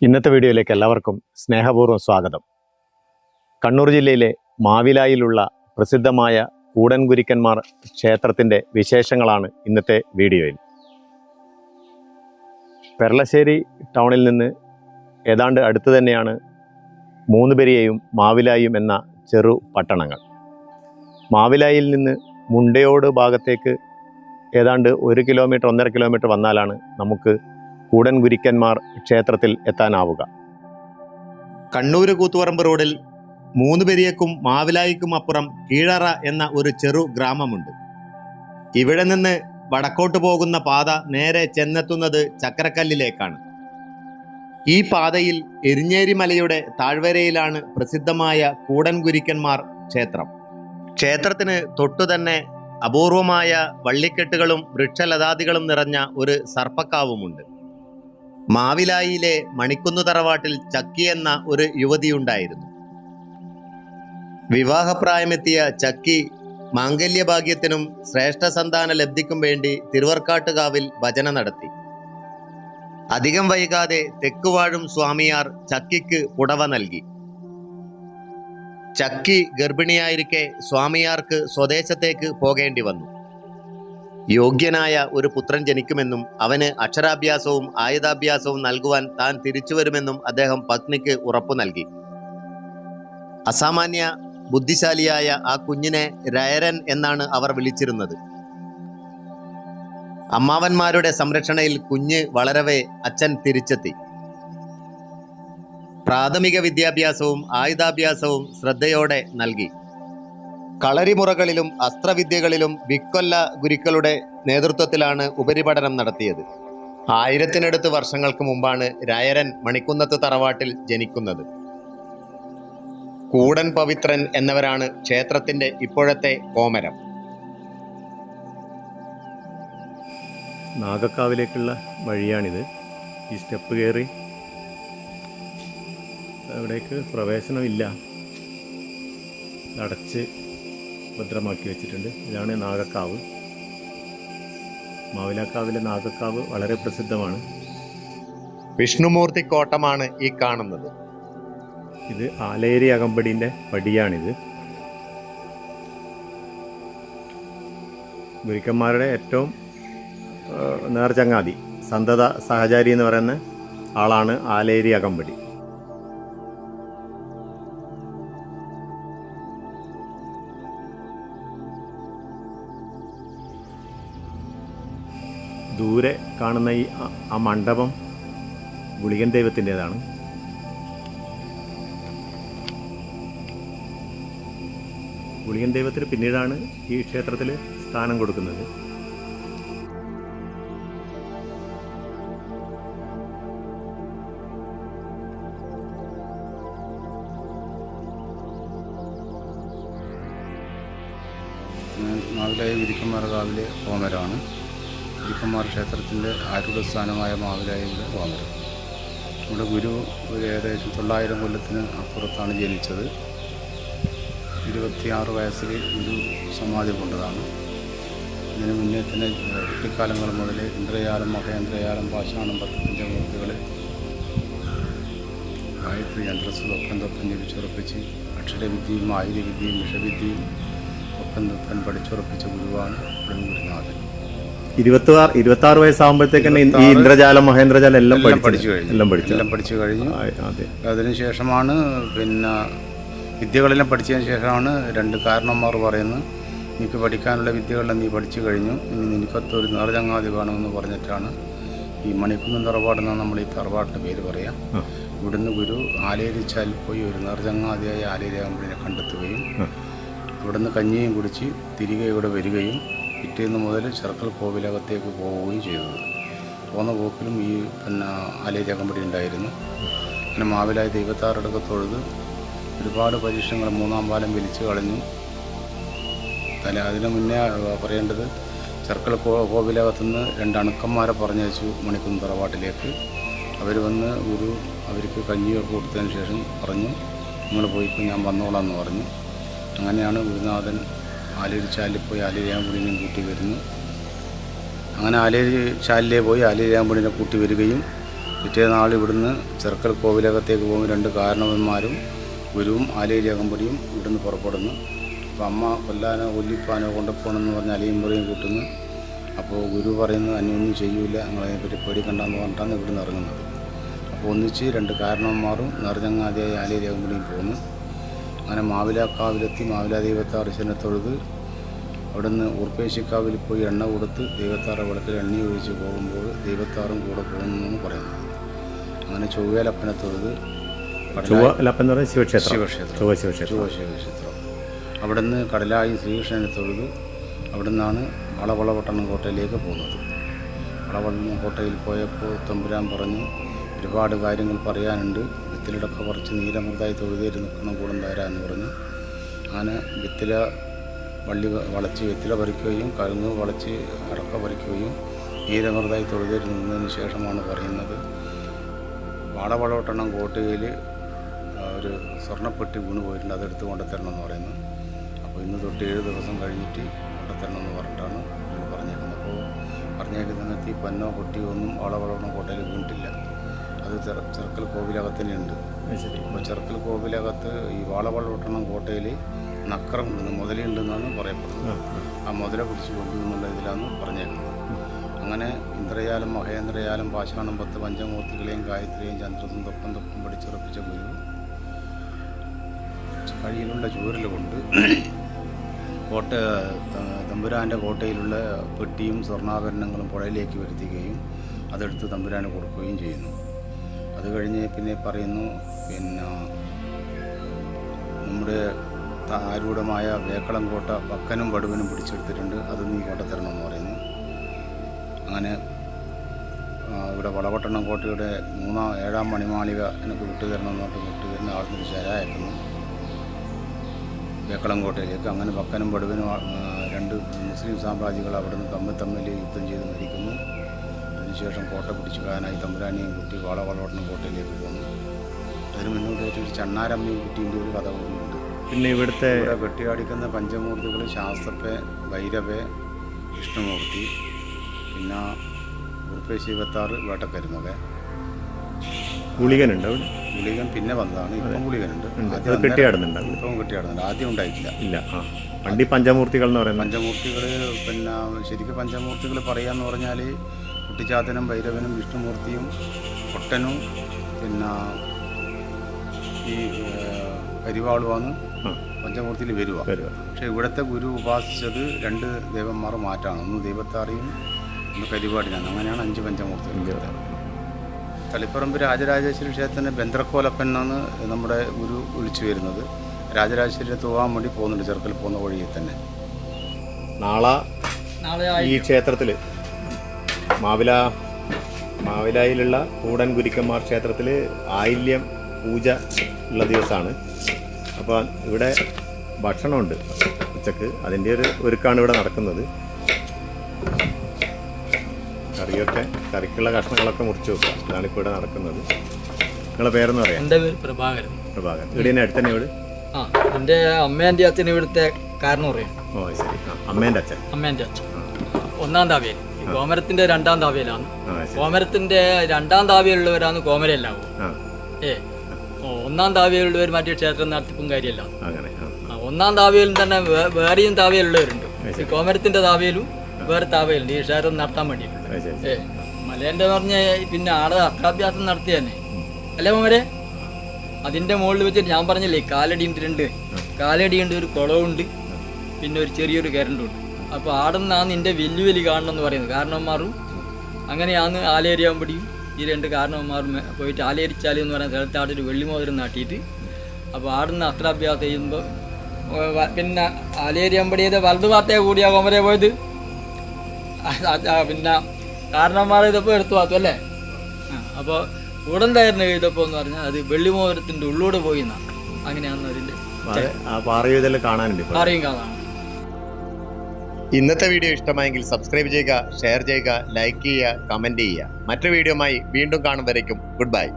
ഇന്നത്തെ വീഡിയോയിലേക്ക് എല്ലാവർക്കും സ്നേഹപൂർവ്വം സ്വാഗതം. കണ്ണൂർ ജില്ലയിലെ മാവിലായിലുള്ള പ്രസിദ്ധമായ കൂടൻകുരിക്കന്മാർ ക്ഷേത്രത്തിൻ്റെ വിശേഷങ്ങളാണ് ഇന്നത്തെ വീഡിയോയിൽ. പെർളശ്ശേരി ടൗണിൽ നിന്ന് ഏതാണ്ട് അടുത്ത് തന്നെയാണ് മൂന്നുപെരിയയും മാവിലായും എന്ന ചെറു പട്ടണങ്ങൾ. മാവിലായിൽ നിന്ന് മുണ്ടയോട് ഭാഗത്തേക്ക് ഏതാണ്ട് 1 കിലോമീറ്റർ 1.5 കിലോമീറ്റർ വന്നാലാണ് നമുക്ക് കൂടൻകുരിക്കന്മാർ ക്ഷേത്രത്തിൽ എത്താനാവുക. കണ്ണൂർ കൂത്തുപറമ്പ് റോഡിൽ മൂന്നുപെരിയക്കും മാവിലായിക്കും അപ്പുറം കീഴറ എന്ന ഒരു ചെറു ഗ്രാമമുണ്ട്. ഇവിടെ നിന്ന് വടക്കോട്ട് പോകുന്ന പാത നേരെ ചെന്നെത്തുന്നത് ചക്രക്കല്ലിലേക്കാണ്. ഈ പാതയിൽ എരിഞ്ഞേരി മലയുടെ താഴ്വരയിലാണ് പ്രസിദ്ധമായ കൂടൻകുരിക്കന്മാർ ക്ഷേത്രം. ക്ഷേത്രത്തിന് തൊട്ടുതന്നെ അപൂർവമായ വള്ളിക്കെട്ടുകളും വൃക്ഷലതാദികളും നിറഞ്ഞ ഒരു സർപ്പക്കാവുമുണ്ട്. മാവിലായിലെ മണിക്കുന്ന് തറവാട്ടിൽ ചക്കി എന്ന ഒരു യുവതിയുണ്ടായിരുന്നു. വിവാഹപ്രായമെത്തിയ ചക്കി മാംഗല്യഭാഗ്യത്തിനും ശ്രേഷ്ഠ സന്താന ലബ്ധിക്കും വേണ്ടി തിരുവർക്കാട്ടുകാവിൽ ഭജന നടത്തി. അധികം വൈകാതെ തെക്കുവാഴും സ്വാമിയാർ ചക്കിക്ക് പുടവ നൽകി. ചക്കി ഗർഭിണിയായിരിക്കെ സ്വാമിയാർക്ക് സ്വദേശത്തേക്ക് പോകേണ്ടി വന്നു. യോഗ്യനായ ഒരു പുത്രൻ ജനിക്കുമെന്നും അവന് അക്ഷരാഭ്യാസവും ആയുധാഭ്യാസവും നൽകുവാൻ താൻ തിരിച്ചുവരുമെന്നും അദ്ദേഹം പത്നിക്ക് ഉറപ്പു നൽകി. അസാമാന്യ ബുദ്ധിശാലിയായ ആ കുഞ്ഞിനെ രയരൻ എന്നാണ് അവർ വിളിച്ചിരുന്നത്. അമ്മാവന്മാരുടെ സംരക്ഷണയിൽ കുഞ്ഞ് വളരവേ അച്ഛൻ തിരിച്ചെത്തി. പ്രാഥമിക വിദ്യാഭ്യാസവും ആയുധാഭ്യാസവും ശ്രദ്ധയോടെ നൽകി. കളരിമുറകളിലും അസ്ത്രവിദ്യകളിലും വിക്കൊല്ല ഗുരുക്കളുടെ നേതൃത്വത്തിലാണ് ഉപരിപഠനം നടത്തിയത്. 1000-നടുത്ത് വർഷങ്ങൾക്ക് മുമ്പാണ് രായരൻ മണിക്കുന്നത്ത് തറവാട്ടിൽ ജനിക്കുന്നത്. കൂടൻ പവിത്രൻ എന്നവരാണ് ക്ഷേത്രത്തിന്റെ ഇപ്പോഴത്തെ കോമരം. നാഗക്കാവിലേക്കുള്ള വഴിയാണിത്. ഈ സ്റ്റെപ്പ് കയറി അവിടേക്ക് പ്രവേശനമില്ല, അടച്ച് ഭദ്രമാക്കി വെച്ചിട്ടുണ്ട്. ഇതാണ് നാഗക്കാവ്. മാവിലാക്കാവിലെ നാഗക്കാവ് വളരെ പ്രസിദ്ധമാണ്. വിഷ്ണുമൂർത്തി കോട്ടമാണ് ഈ കാണുന്നത്. ഇത് ആലേരി അകമ്പടിൻ്റെ പടിയാണിത്. ഗുരുക്കന്മാരുടെ ഏറ്റവും നേർചങ്ങാതി, സന്തത സഹചാരി എന്ന് പറയുന്ന ആളാണ് ആലേരി അകമ്പടി. ദൂരെ കാണുന്ന ആ മണ്ഡപം ഗുളികൻ ദൈവത്തിൻ്റെതാണ്. ഗുളികൻ ദൈവത്തിന് പിന്നീടാണ് ഈ ക്ഷേത്രത്തിൽ സ്ഥാനം കൊടുക്കുന്നത്. മാവിലായി ഗുരുക്കന്മാർകാവിലെ കോമരമാണ്. ഗുരുക്കന്മാർ ക്ഷേത്രത്തിൻ്റെ ആരൂഢ സ്ഥാനമായ മാവിലായിലെ കോമരം. ഇവിടെ ഗുരു ഒരു ഏകദേശം 900 കൊല്ലത്തിന് അപ്പുറത്താണ് ജനിച്ചത്. 26 വയസ്സിൽ ഗുരു സമാധി കൊണ്ടതാണ്. ഇതിനു മുന്നേ തന്നെ കുട്ടിക്കാലങ്ങൾ മുതൽ ഇന്ദ്രജാലം, മഹേന്ദ്രജാലം, പാഷാണം, 55 മൂർത്തികളെ ഗായത്രി യന്ത്രസ്സും ഒപ്പം ജപിച്ചുറപ്പിച്ച് അക്ഷരവിദ്യയും ആയുധവിദ്യയും വിഷവിദ്യയും ഒപ്പം പഠിച്ചുറപ്പിച്ച ഗുരുവാണ് ഗുരുനാഥൻ. 26 വയസ്സാകുമ്പോഴത്തേക്കന്നെ ഈ ഇന്ദ്രജാലം, മഹേന്ദ്രജാലം എല്ലാം പഠിച്ചു കഴിഞ്ഞു. അതിനുശേഷമാണ് പിന്നെ വിദ്യകളെല്ലാം പഠിച്ചതിന് ശേഷമാണ് 2 കാരണന്മാർ പറയുന്നത്, എനിക്ക് പഠിക്കാനുള്ള വിദ്യകളെല്ലാം നീ പഠിച്ചു കഴിഞ്ഞു, ഇനി നിനക്കത്തൊരു നേർചങ്ങാതി വേണമെന്ന് പറഞ്ഞിട്ടാണ് ഈ മണിക്കുന്നം തറവാടെന്നാണ് നമ്മൾ ഈ തറവാട്ടിൻ്റെ പേര് പറയാം. ഇവിടുന്ന് ഗുരു ആലേരിച്ചാൽ പോയി ഒരു നേർചങ്ങാതിയായ ആലേരിയാകുമ്പോഴേ കണ്ടെത്തുകയും ഇവിടുന്ന് കഞ്ഞിയും കുടിച്ച് തിരികെ ഇവിടെ വരികയും പിറ്റേന്ന് മുതൽ ചെറുക്കൽ കോവിലകത്തേക്ക് പോവുകയും ചെയ്തത്. പോകുന്ന പോക്കിലും ഈ ആലേരി അകമ്പടി ഉണ്ടായിരുന്നു. പിന്നെ മാവിലായി ദൈവത്താറടക്കം തൊഴുത് ഒരുപാട് പരീക്ഷണങ്ങൾ 3-ാം പാലം വലിച്ചു കളഞ്ഞു. അതിന് മുന്നേ പറയേണ്ടത് ചെറുക്കൽ കോവിലകത്തുനിന്ന് 2 അണുക്കന്മാരെ പറഞ്ഞയച്ചു മണിക്കുന്ന് തറവാട്ടിലേക്ക്. അവർ വന്ന് ഗുരു അവർക്ക് കഞ്ഞിയൊക്കെ കൊടുത്തതിന് ശേഷം പറഞ്ഞു, നിങ്ങൾ പോയിപ്പോൾ ഞാൻ വന്നോളാം എന്ന് പറഞ്ഞു. അങ്ങനെയാണ് ഗുരുനാഥൻ ആലേരി ചാലിൽ പോയി ആലേരിയാമ്പുടിനെയും കൂട്ടി വരുന്നു. അങ്ങനെ ആലേരി ചാലിലെ പോയി ആലേരിയാമ്പുടിനെ കൂട്ടി വരികയും പിറ്റേ നാൾ ഇവിടുന്ന് ചെറുക്കൽ കോവിലകത്തേക്ക് പോകുമ്പോൾ 2 കാരണവന്മാരും ഗുരുവും ആലേരി അകമ്പടിയും ഇവിടുന്ന് പുറപ്പെടുന്നു. അപ്പോൾ അമ്മ കൊല്ലാനോ കൊല്ലിപ്പാനോ കൊണ്ടുപോകണമെന്ന് പറഞ്ഞ് അലിയും പറയും കൂട്ടുന്നു. അപ്പോൾ ഗുരു പറയുന്നു അന്യൊന്നും ചെയ്യൂല, നിങ്ങളതിനെപ്പറ്റി പേടിക്കണ്ടെന്ന് പറഞ്ഞിട്ടാണ് ഇവിടുന്ന് ഇറങ്ങുന്നത്. അപ്പോൾ ഒന്നിച്ച് 2 കാരണവന്മാരും നിറഞ്ഞങ്ങാതിയായി ആലേരി അകമ്പടിയും പോകുന്നു. അങ്ങനെ മാവിലാക്കാവിലെത്തി മാവിലാ ദൈവത്താർ ഈശ്വരനെ തൊഴുത് അവിടുന്ന് ഊർപ്പേശിക്കാവിൽ പോയി എണ്ണ കൊടുത്ത് ദൈവത്താറെ വിളക്കിൽ എണ്ണ ഒഴിച്ച് പോകുമ്പോൾ ദൈവത്താറും കൂടെ പോകുന്നു പറയുന്നത്. അങ്ങനെ ചൊവ്വേലപ്പനെ തൊഴുത് ശിവക്ഷേത്രം അവിടുന്ന് കടലായി ശ്രീകൃഷ്ണനെ തൊഴുത് അവിടുന്നാണ് വളവളപട്ടണം കോട്ടയിലേക്ക് പോകുന്നത്. വളവളപട്ടണം കോട്ടയിൽ പോയപ്പോൾ തമ്പുരാൻ പറഞ്ഞു, ഒരുപാട് കാര്യങ്ങൾ പറയാനുണ്ട്, ഭിത്തിലടക്കം കുറച്ച് നീലമൃതായി തൊഴുതേര് നിൽക്കണം കൂടെ തരാമെന്ന് പറഞ്ഞു. അങ്ങനെ ഭിത്തില വള്ളി വളച്ച് വെറ്റില പറിക്കുകയും കഴുങ്ങ് വളച്ച് അടക്ക പറിക്കുകയും നീലമൃതായി തൊഴുതേര് നിന്നതിന് ശേഷമാണ് പറയുന്നത്, വളവളപട്ടണം കോട്ടയിൽ ഒരു സ്വർണ്ണപ്പെട്ടി വീണ് പോയിട്ടുണ്ട്, അതെടുത്ത് കൊണ്ടുത്തരണമെന്ന് പറയുന്നു. അപ്പോൾ ഇന്ന് തൊട്ട് 7 ദിവസം കഴിഞ്ഞിട്ട് കൊണ്ടുത്തരണമെന്ന് പറഞ്ഞിട്ടാണ് പറഞ്ഞേക്കുന്നത്. അപ്പോൾ പറഞ്ഞേക്കുന്നതിനകത്ത് പൊന്നോ പൊട്ടിയോ ഒന്നും വളവളപട്ടണം കോട്ടയിൽ വീണിട്ടില്ല. അത് ചെറുക്കൽ കോവിലകത്ത് തന്നെയുണ്ട്. അപ്പോൾ ചെറുക്കൽ കോവിലകത്ത് ഈ വളവളപട്ടണം കോട്ടയിൽ നക്കറുണ്ടെന്ന് മുതലുണ്ടെന്നാണ് പറയപ്പെടുന്നത്. ആ മുതല പിടിച്ച് കൊണ്ടുവന്നുള്ള ഇതിലാണ് പറഞ്ഞേക്കുന്നത്. അങ്ങനെ ഇന്ദ്രജാലം മഹേന്ദ്രജാലം പാഷാണം 10 പഞ്ചമൂർത്തികളെയും ഗായത്രിയെയും ചന്ദ്രസും തൊപ്പം പഠിച്ചുറപ്പിച്ച ഗുരു കഴിയിലുള്ള ചൂരൽ കൊണ്ട് തമ്പുരാൻ്റെ കോട്ടയിലുള്ള പെട്ടിയും സ്വർണ്ണാഭരണങ്ങളും പുഴയിലേക്ക് വരുത്തുകയും അതെടുത്ത് തമ്പുരാന് കൊടുക്കുകയും ചെയ്യുന്നു. അത് കഴിഞ്ഞ് പിന്നെ പറയുന്നു, പിന്നെ നമ്മുടെ ആരൂഢമായ വേക്കളം കോട്ട വക്കനും വടുവനും പിടിച്ചെടുത്തിട്ടുണ്ട്, അത് നീ കൊണ്ടുത്തരണമെന്ന് പറയുന്നു. അങ്ങനെ ഇവിടെ വളപട്ടണം കോട്ടയുടെ 7-ാം മണിമാളിക എനിക്ക് വിട്ടുതരണമെന്ന് പറഞ്ഞിട്ട് വിട്ടുതരുന്ന ആളിനൊരു ശരായക്കുന്നു വേക്കളം കോട്ടയിലേക്ക്. അങ്ങനെ വക്കനും വടുവനും 2 മുസ്ലിം സാമ്രാജ്യങ്ങൾ അവിടെ നിന്ന് തമ്മിൽ യുദ്ധം ചെയ്ത് മരിക്കുന്നു. അതിനുശേഷം കോട്ട പിടിച്ചുകാരനായി തമ്പുരാനെയും കുട്ടി വളപട്ടണം കോട്ടയിലേക്ക് പോകുന്നു. അതിന് മുന്നോട്ടായിട്ട് ഒരു ചണ്ണാരമ്മയും കുട്ടീൻ്റെ ഒരു കഥ കൂടിയുണ്ട്. പിന്നെ ഇവിടെ വെട്ടിയാടിക്കുന്ന പഞ്ചമൂർത്തികൾ ശാസ്ത്രപ്പെ, ഭൈരവേ, വിഷ്ണുമൂർത്തി, പിന്നെ ഉറുപ്പേശിവത്താറ് വേട്ടക്കരുമകൻ. ഗുളികനുണ്ട് അവിടെ. ഗുളികൻ പിന്നെ വന്നതാണ്. ഇപ്പം ഗുളികനുണ്ട്. കെട്ടിയാടുന്നുണ്ട്. ഇപ്പം കെട്ടിയാടുന്നുണ്ട്. ആദ്യം ഉണ്ടായിട്ടില്ല. ഇല്ല. പണ്ടി പഞ്ചമൂർത്തികൾ എന്ന് പറയുന്നത് പഞ്ചമൂർത്തികൾ പിന്നെ ശരിക്കും പഞ്ചമൂർത്തികൾ പറയാന്ന് പറഞ്ഞാൽ കുട്ടിച്ചാത്തനും ഭൈരവനും വിഷ്ണുമൂർത്തിയും കൊട്ടനും പിന്നെ ഈ കരിവാളുവാണ് പഞ്ചമൂർത്തിയിൽ വരിക. പക്ഷേ ഇവിടുത്തെ ഗുരു ഉപാസിച്ചത് 2 ദേവന്മാർ മാറ്റാണ്. ഒന്ന് ദൈവത്താറിയും ഒന്ന് കരിവാടിനാണ്. അങ്ങനെയാണ് 5 പഞ്ചമൂർത്തികൾ. തളിപ്പറമ്പ് രാജരാജേശ്വരി ക്ഷേത്രത്തിൻ്റെ ബന്ദ്രക്കോലപ്പൻ എന്നാണ് നമ്മുടെ ഗുരു വിളിച്ചു വരുന്നത്. രാജരാജേശ്വരിയെ തൂവാൻ വേണ്ടി പോകുന്നുണ്ട് ചെറുക്കൽ പോകുന്ന വഴിയിൽ തന്നെ. നാളെ ഈ ക്ഷേത്രത്തിൽ മാവിലായിലുള്ള കൂടൻ ഗുരുക്കന്മാർ ക്ഷേത്രത്തിൽ ആയില്യം പൂജ ഉള്ള ദിവസമാണ്. അപ്പോൾ ഇവിടെ ഭക്ഷണമുണ്ട് ഉച്ചക്ക്. അതിൻ്റെ ഒരു ഒരുക്കാണ് ഇവിടെ നടക്കുന്നത്. കറിക്കുള്ള കഷ്ണങ്ങളൊക്കെ മുറിച്ച് വെക്കുക. അതാണ് ഇപ്പോൾ ഇവിടെ നടക്കുന്നത്. നിങ്ങളെ പേരെന്ന് പറയാം? എൻ്റെ പേര് പ്രഭാകരൻ. ഇവിടെ തന്നെ അടുത്ത് തന്നെ വീട്? എൻ്റെ അമ്മേൻ്റെ അച്ഛൻ ഇവിടുത്തെ കാരണം പറയാം. ഓ ശരി. അമ്മേൻ്റെ അച്ഛൻ? അമ്മേൻ്റെ അച്ഛൻ 1-ാം താവയിൽ. കോമരത്തിൻ്റെ 2-ാം താവയിലാണ്. കോമരത്തിൻ്റെ 2-ാം താവയിലുള്ളവരാണ് കോമരയല്ലാവും. 1-ാം താവയിലുള്ളവർ മറ്റേ ക്ഷേത്രം നടത്തിപ്പും കാര്യമല്ല. 1-ാം താവയിലും തന്നെ വേറെയും താവയിലുള്ളവരുണ്ട്. കോമരത്തിൻ്റെ താവയിലും വേറെ താവയിലുണ്ട് ഈ ക്ഷേത്രം നടത്താൻ വേണ്ടിയിട്ട്. മലേൻ്റെ പറഞ്ഞ പിന്നെ ആടെ അത്രാഭ്യാസം നടത്തി തന്നെ അല്ലേ മോമരെ? അതിൻ്റെ മുകളിൽ വെച്ചിട്ട് ഞാൻ പറഞ്ഞില്ലേ കാലടി ഉണ്ട്, കാലടിയുണ്ട്, ഒരു കുളമുണ്ട്, പിന്നെ ഒരു ചെറിയൊരു കരണ്ടുണ്ട്. അപ്പോൾ ആടെ നിന്നാണ് എൻ്റെ വെല്ലുവിളി കാണണമെന്ന് പറയുന്നത്. കാരണവന്മാരും അങ്ങനെയാണ് ആലേരിയാകുമ്പോഴേയും ഈ 2 കാരണവന്മാരും പോയിട്ട് ആലേരിച്ചാലി എന്ന് പറയുന്ന സ്ഥലത്ത് ആടെ ഒരു വെള്ളിമോതിരം നാട്ടിയിട്ട് അപ്പോൾ ആടെ നിന്ന് അത്രാഭ്യാസം ചെയ്യുമ്പോൾ പിന്നെ ആലേരിയാകുമ്പോഴേത് വലതു ഭാഗത്തേ കൂടിയാ കോമരെ പോയത്. പിന്നെ കാരണവന്മാരെ ഇതപ്പോൾ എടുത്തു മാറ്റും അല്ലേ? അപ്പോൾ ഉടന്തായിരുന്നു എഴുതപ്പോൾ എന്ന് പറഞ്ഞാൽ അത് വെള്ളിമോതിരത്തിൻ്റെ ഉള്ളൂടെ പോയി എന്നാണ്. അങ്ങനെയാണ് അതിൻ്റെ പാറയും കാണാൻ. ഇന്നത്തെ വീഡിയോ ഇഷ്ടമായെങ്കിൽ സബ്സ്ക്രൈബ് ചെയ്യുക, ഷെയർ ചെയ്യുക, ലൈക്ക് ചെയ്യുക, കമൻറ്റ് ചെയ്യുക. മറ്റൊരു വീഡിയോയുമായി വീണ്ടും കാണും വരയ്ക്കും ഗുഡ് ബൈ.